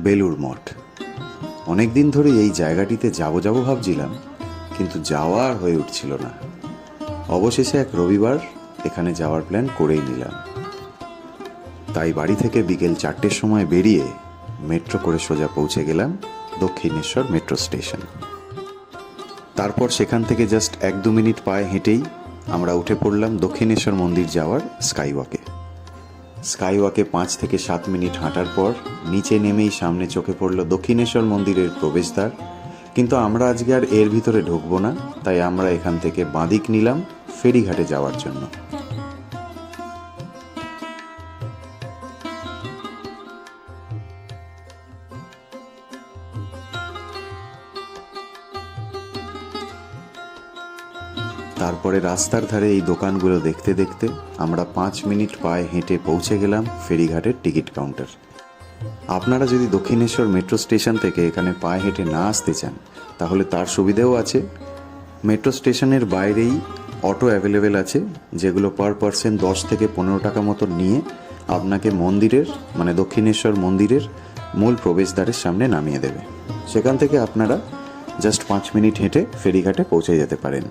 বেলুড় মঠ। অনেক দিন ধরে এই জায়গাটিতে যাব ভাবছিলাম, কিন্তু যাওয়া আর হয়ে উঠছিল না। অবশেষে এক রবিবার এখানে যাওয়ার প্ল্যান করেই নিলাম। তাই বাড়ি থেকে বিকেল 4টের সময় বেরিয়ে মেট্রো করে সোজা পৌঁছে গেলাম দক্ষিণেশ্বর মেট্রো স্টেশন। তারপর সেখান থেকে জাস্ট 1-2 মিনিট পায়ে হেঁটেই আমরা উঠে পড়লাম দক্ষিণেশ্বর মন্দির যাওয়ার স্কাইওয়াকে। স্কাইওয়াকে 5 থেকে 7 মিনিট হাঁটার পর নিচে নেমেই সামনে চোখে পড়ল দক্ষিণেশ্বর মন্দিরের প্রবেশদ্বার। কিন্তু আমরা আজকে আর এর ভিতরে ঢুকবো না, তাই আমরা এখান থেকে বাঁদিক নিলাম ফেরিঘাটে যাওয়ার জন্য। তারপরে রাস্তার ধারে এই দোকানগুলো দেখতে দেখতে আমরা 5 মিনিট পায়ে হেঁটে পৌঁছে গেলাম ফেরিঘাটের টিকিট কাউন্টার। আপনারা যদি দক্ষিণেশ্বর মেট্রো স্টেশন থেকে এখানে পায়ে হেঁটে না আসতে চান, তাহলে তার সুবিধেও আছে। মেট্রো স্টেশনের বাইরেই অটো অ্যাভেলেবেল আছে, যেগুলো পার পার্সন 10 থেকে 15 টাকা মতো নিয়ে আপনাকে মন্দিরের মানে দক্ষিণেশ্বর মন্দিরের মূল প্রবেশদ্বারের সামনে নামিয়ে দেবে। সেখান থেকে আপনারা জাস্ট 5 মিনিট হেঁটে ফেরিঘাটে পৌঁছে যেতে পারেন।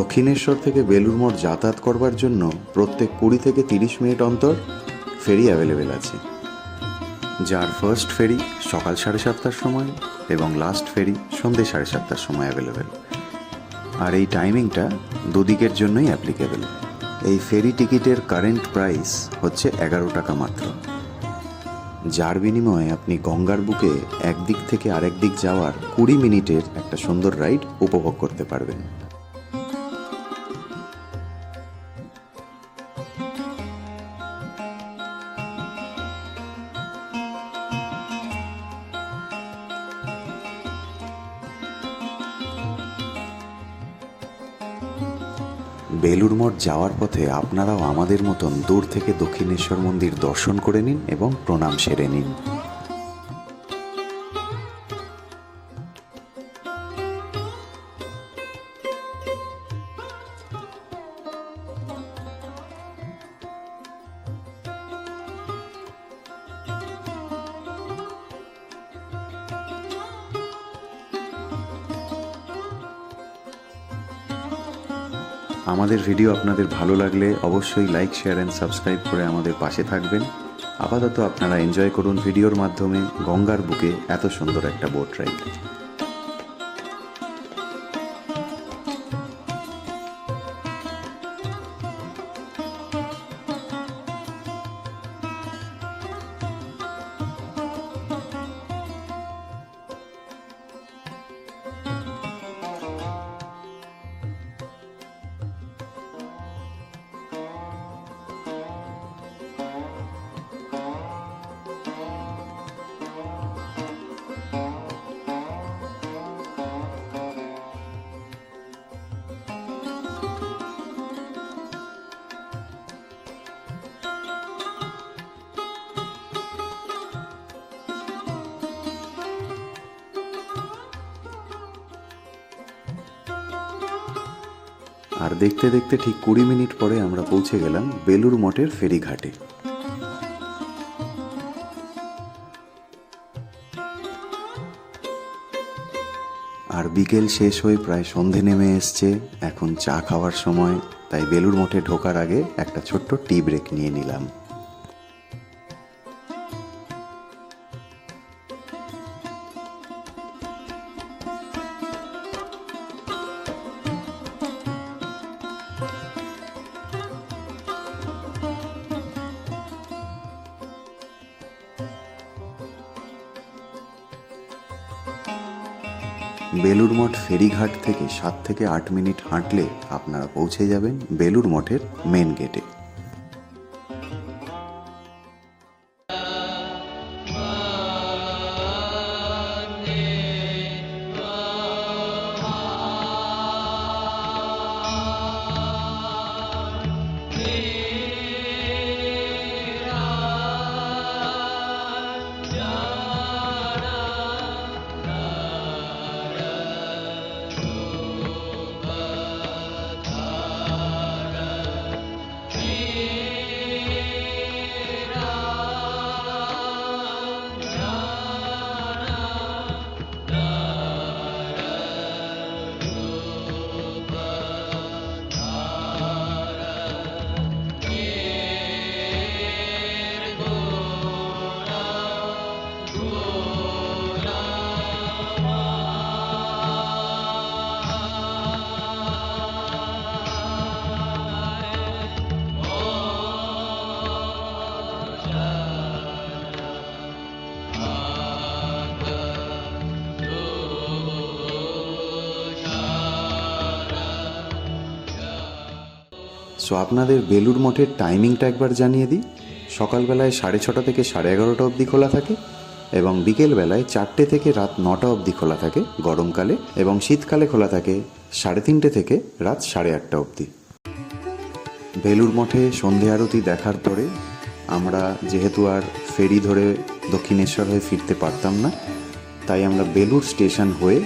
দক্ষিণেশ্বর থেকে বেলুড় মঠ যাতায়াত করবার জন্য প্রত্যেক 20 থেকে 30 মিনিট অন্তর ফেরি অ্যাভেলেবেল আছে, যার ফার্স্ট ফেরি সকাল 7:30টার সময় এবং লাস্ট ফেরি সন্ধ্যে 7:30টার সময় অ্যাভেলেবেল। আর এই টাইমিংটা দুদিকের জন্যই অ্যাপ্লিকেবল। এই ফেরি টিকিটের কারেন্ট প্রাইস হচ্ছে 11 টাকা মাত্র, যার বিনিময়ে আপনি গঙ্গার বুকে একদিক থেকে আরেক দিক যাওয়ার 20 মিনিটের একটা সুন্দর রাইড উপভোগ করতে পারবেন। বেলুড় মঠ যাওয়ার পথে আপনারাও আমাদের মতন দূর থেকে দক্ষিণেশ্বর মন্দির দর্শন করে নিন এবং প্রণাম সেরে নিন। আমাদের ভিডিও আপনাদের ভালো লাগলে অবশ্যই লাইক, শেয়ার অ্যান্ড সাবস্ক্রাইব করে আমাদের পাশে থাকবেন। আপাতত আপনারা এনজয় করুন ভিডিওর মাধ্যমে গঙ্গার বুকে এত সুন্দর একটা বোট রাইড। আর দেখতে দেখতে ঠিক 20 মিনিট পরে আমরা পৌঁছে গেলাম বেলুড় মঠের ফেরিঘাটে। আর বিকেল শেষ হয়ে প্রায় সন্ধে নেমে এসছে, এখন চা খাওয়ার সময়। তাই বেলুড় মঠে ঢোকার আগে একটা ছোট্ট টি ব্রেক নিয়ে নিলাম। বেলুড় মঠ ফেরিঘাট থেকে 7 থেকে 8 মিনিট হাঁটলে আপনারা পৌঁছে যাবেন বেলুড় মঠের মেন গেটে। সো আপনাদের বেলুড় মঠের টাইমিংটা একবার জানিয়ে দিই। সকালবেলায় 6:30 থেকে 11:30 অবধি খোলা থাকে এবং বিকেলবেলায় 4টে থেকে রাত 9টা অবধি খোলা থাকে গরমকালে, এবং শীতকালে খোলা থাকে 3:30 থেকে রাত 8:30 অবধি। বেলুড় মঠে সন্ধে আরতি দেখার পরে আমরা যেহেতু আর ফেরি ধরে দক্ষিণেশ্বর হয়ে ফিরতে পারতাম না, তাই আমরা বেলুড় স্টেশন হয়ে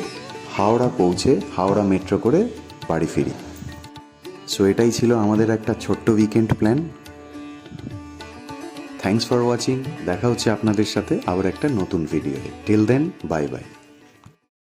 হাওড়া পৌঁছে হাওড়া মেট্রো করে বাড়ি ফিরি। সো এটাই ছিল আমাদের একটা ছোট্ট weekend plan. Thanks for watching. দেখা হচ্ছে আপনাদের সাথে আবার একটা নতুন ভিডিওতে। Till then, bye by.